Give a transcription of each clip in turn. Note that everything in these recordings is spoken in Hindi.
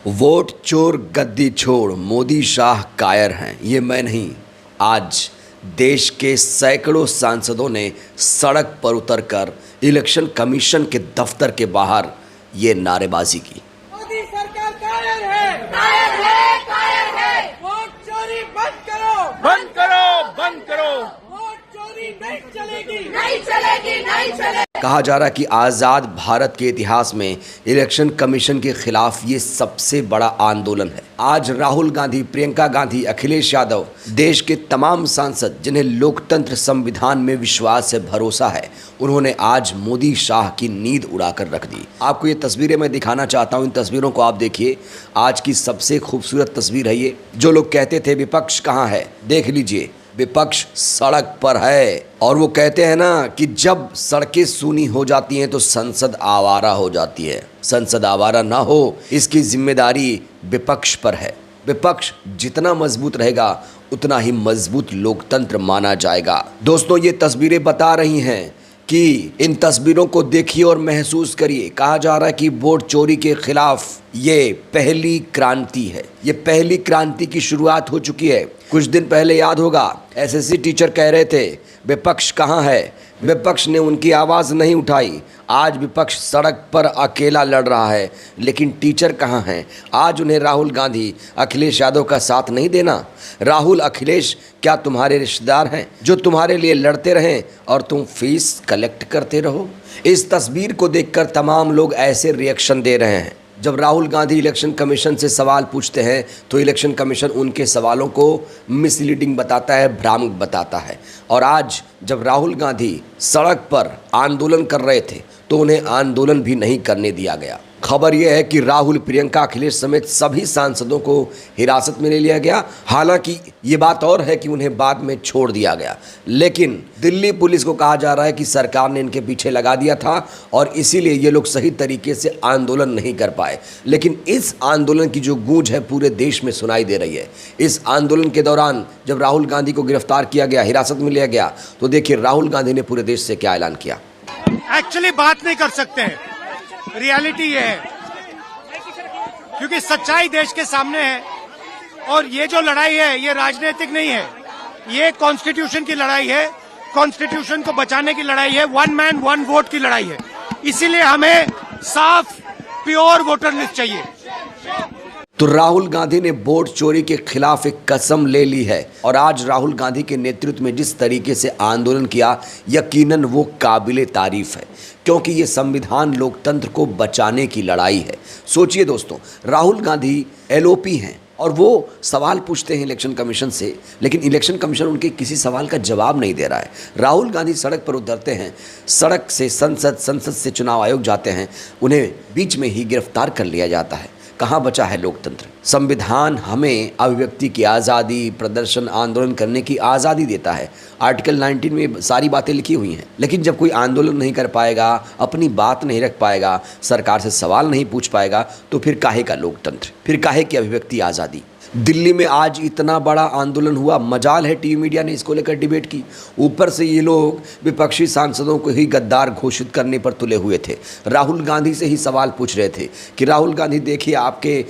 वोट चोर गद्दी छोड़ मोदी शाह कायर हैं, ये मैं नहीं। आज देश के सैकड़ों सांसदों ने सड़क पर उतरकर इलेक्शन कमीशन के दफ्तर के बाहर ये नारेबाजी की। मोदी सरकार कायर है, कायर है, कायर है। वोट चोरी बंद करो, बंद करो, बंद करो। वोट चोरी नहीं चलेगी, नहीं चलेगी, नहीं चलेगी। कहा जा रहा है कि आज़ाद भारत के इतिहास में इलेक्शन कमीशन के खिलाफ ये सबसे बड़ा आंदोलन है। आज राहुल गांधी, प्रियंका गांधी, अखिलेश यादव, देश के तमाम सांसद जिन्हें लोकतंत्र संविधान में विश्वास से भरोसा है, उन्होंने आज मोदी शाह की नींद उड़ाकर रख दी। आपको ये तस्वीरें मैं दिखाना चाहता हूँ। इन तस्वीरों को आप देखिए। आज की सबसे खूबसूरत तस्वीर है ये। जो लोग कहते थे विपक्ष कहाँ है, देख लीजिए, विपक्ष सड़क पर है। और वो कहते हैं ना कि जब सड़कें सूनी हो जाती हैं तो संसद आवारा हो जाती है। संसद आवारा ना हो, इसकी जिम्मेदारी विपक्ष पर है। विपक्ष जितना मजबूत रहेगा उतना ही मजबूत लोकतंत्र माना जाएगा। दोस्तों, ये तस्वीरें बता रही हैं कि इन तस्वीरों को देखिए और महसूस करिए। कहा जा रहा है कि वोट चोरी के खिलाफ ये पहली क्रांति है। ये पहली क्रांति की शुरुआत हो चुकी है। कुछ दिन पहले याद होगा, एसएससी टीचर कह रहे थे विपक्ष कहाँ है, विपक्ष ने उनकी आवाज़ नहीं उठाई। आज विपक्ष सड़क पर अकेला लड़ रहा है, लेकिन टीचर कहाँ हैं? आज उन्हें राहुल गांधी, अखिलेश यादव का साथ नहीं देना। राहुल, अखिलेश क्या तुम्हारे रिश्तेदार हैं जो तुम्हारे लिए लड़ते रहें और तुम फीस कलेक्ट करते रहो? इस तस्वीर को देखकर तमाम लोग ऐसे रिएक्शन दे रहे हैं। जब राहुल गांधी इलेक्शन कमीशन से सवाल पूछते हैं तो इलेक्शन कमीशन उनके सवालों को मिसलीडिंग बताता है, भ्रामक बताता है। और आज जब राहुल गांधी सड़क पर आंदोलन कर रहे थे तो उन्हें आंदोलन भी नहीं करने दिया गया। खबर यह है कि राहुल, प्रियंका, अखिलेश समेत सभी सांसदों को हिरासत में ले लिया गया। हालांकि ये बात और है कि उन्हें बाद में छोड़ दिया गया, लेकिन दिल्ली पुलिस को कहा जा रहा है कि सरकार ने इनके पीछे लगा दिया था और इसीलिए ये लोग सही तरीके से आंदोलन नहीं कर पाए। लेकिन इस आंदोलन की जो गूंज है पूरे देश में सुनाई दे रही है। इस आंदोलन के दौरान जब राहुल गांधी को गिरफ्तार किया गया, हिरासत में लिया गया, तो देखिए राहुल गांधी ने पूरे देश से क्या ऐलान किया। एक्चुअली बात नहीं कर सकते हैं, रियलिटी ये है, क्योंकि सच्चाई देश के सामने है। और ये जो लड़ाई है ये राजनीतिक नहीं है, ये कॉन्स्टिट्यूशन की लड़ाई है, कॉन्स्टिट्यूशन को बचाने की लड़ाई है, वन मैन वन वोट की लड़ाई है। इसीलिए हमें साफ प्योर वोटर लिस्ट चाहिए। तो राहुल गांधी ने वोट चोरी के खिलाफ एक कसम ले ली है और आज राहुल गांधी के नेतृत्व में जिस तरीके से आंदोलन किया, यकीनन वो काबिले तारीफ है, क्योंकि ये संविधान लोकतंत्र को बचाने की लड़ाई है। सोचिए दोस्तों, राहुल गांधी एलओपी हैं और वो सवाल पूछते हैं इलेक्शन कमीशन से, लेकिन इलेक्शन कमीशन उनके किसी सवाल का जवाब नहीं दे रहा है। राहुल गांधी सड़क पर उतरते हैं, सड़क से संसद, संसद से चुनाव आयोग जाते हैं, उन्हें बीच में ही गिरफ्तार कर लिया जाता है। कहाँ बचा है लोकतंत्र? संविधान हमें अभिव्यक्ति की आज़ादी, प्रदर्शन, आंदोलन करने की आज़ादी देता है। आर्टिकल 19 में सारी बातें लिखी हुई हैं। लेकिन जब कोई आंदोलन नहीं कर पाएगा, अपनी बात नहीं रख पाएगा, सरकार से सवाल नहीं पूछ पाएगा, तो फिर काहे का लोकतंत्र, फिर काहे की अभिव्यक्ति आज़ादी? दिल्ली में आज इतना बड़ा आंदोलन हुआ, मजाल है टीवी मीडिया ने इसको लेकर डिबेट की। ऊपर से ये लोग विपक्षी सांसदों को ही गद्दार घोषित करने पर तुले हुए थे। राहुल गांधी से ही सवाल पूछ रहे थे कि राहुल गांधी देखिए, आपके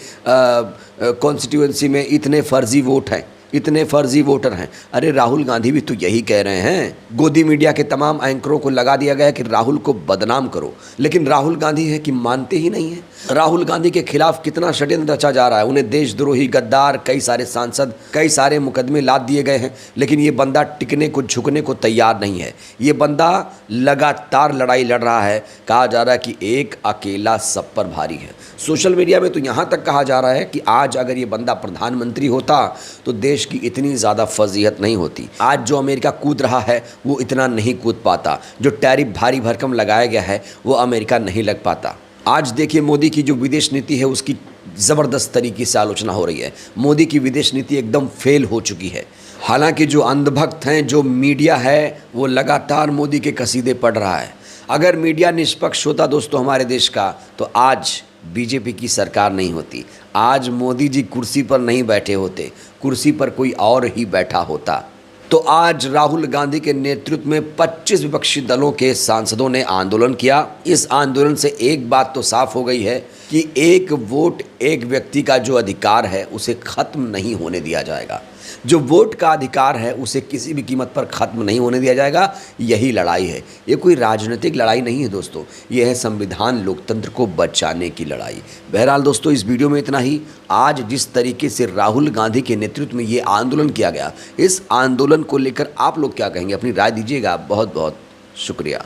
कॉन्स्टिट्यूएंसी में इतने फर्जी वोट हैं, इतने फर्जी वोटर हैं। अरे राहुल गांधी भी तो यही कह रहे हैं। गोदी मीडिया के तमाम एंकरों को लगा दिया गया कि राहुल को बदनाम करो, लेकिन राहुल गांधी है कि मानते ही नहीं है। राहुल गांधी के खिलाफ कितना षड्यंत्र रचा जा रहा है। उन्हें देशद्रोही, गद्दार, कई सारे सांसद, कई सारे मुकदमे लाद दिए गए हैं, लेकिन ये बंदा टिकने को, झुकने को तैयार नहीं है। ये बंदा लगातार लड़ाई लड़ रहा है। कहा जा रहा है कि एक अकेला सब पर भारी है। सोशल मीडिया में तो यहाँ तक कहा जा रहा है कि आज अगर ये बंदा प्रधानमंत्री होता तो देश की इतनी ज़्यादा फजीहत नहीं होती। आज जो अमेरिका कूद रहा है वो इतना नहीं कूद पाता। जो टैरिफ भारी भरकम लगाया गया है वो अमेरिका नहीं लग पाता। आज देखिए, मोदी की जो विदेश नीति है उसकी ज़बरदस्त तरीके से आलोचना हो रही है। मोदी की विदेश नीति एकदम फेल हो चुकी है। हालांकि जो अंधभक्त हैं, जो मीडिया है, वो लगातार मोदी के कसीदे पढ़ रहा है। अगर मीडिया निष्पक्ष होता दोस्तों हमारे देश का, तो आज बीजेपी की सरकार नहीं होती। आज मोदी जी कुर्सी पर नहीं बैठे होते, कुर्सी पर कोई और ही बैठा होता। तो आज राहुल गांधी के नेतृत्व में 25 विपक्षी दलों के सांसदों ने आंदोलन किया। इस आंदोलन से एक बात तो साफ हो गई है कि एक वोट एक व्यक्ति का जो अधिकार है उसे खत्म नहीं होने दिया जाएगा। जो वोट का अधिकार है उसे किसी भी कीमत पर खत्म नहीं होने दिया जाएगा। यही लड़ाई है। ये कोई राजनीतिक लड़ाई नहीं है दोस्तों, ये है संविधान लोकतंत्र को बचाने की लड़ाई। बहरहाल दोस्तों, इस वीडियो में इतना ही। आज जिस तरीके से राहुल गांधी के नेतृत्व में ये आंदोलन किया गया, इस आंदोलन को लेकर आप लोग क्या कहेंगे, अपनी राय दीजिएगा। बहुत बहुत शुक्रिया।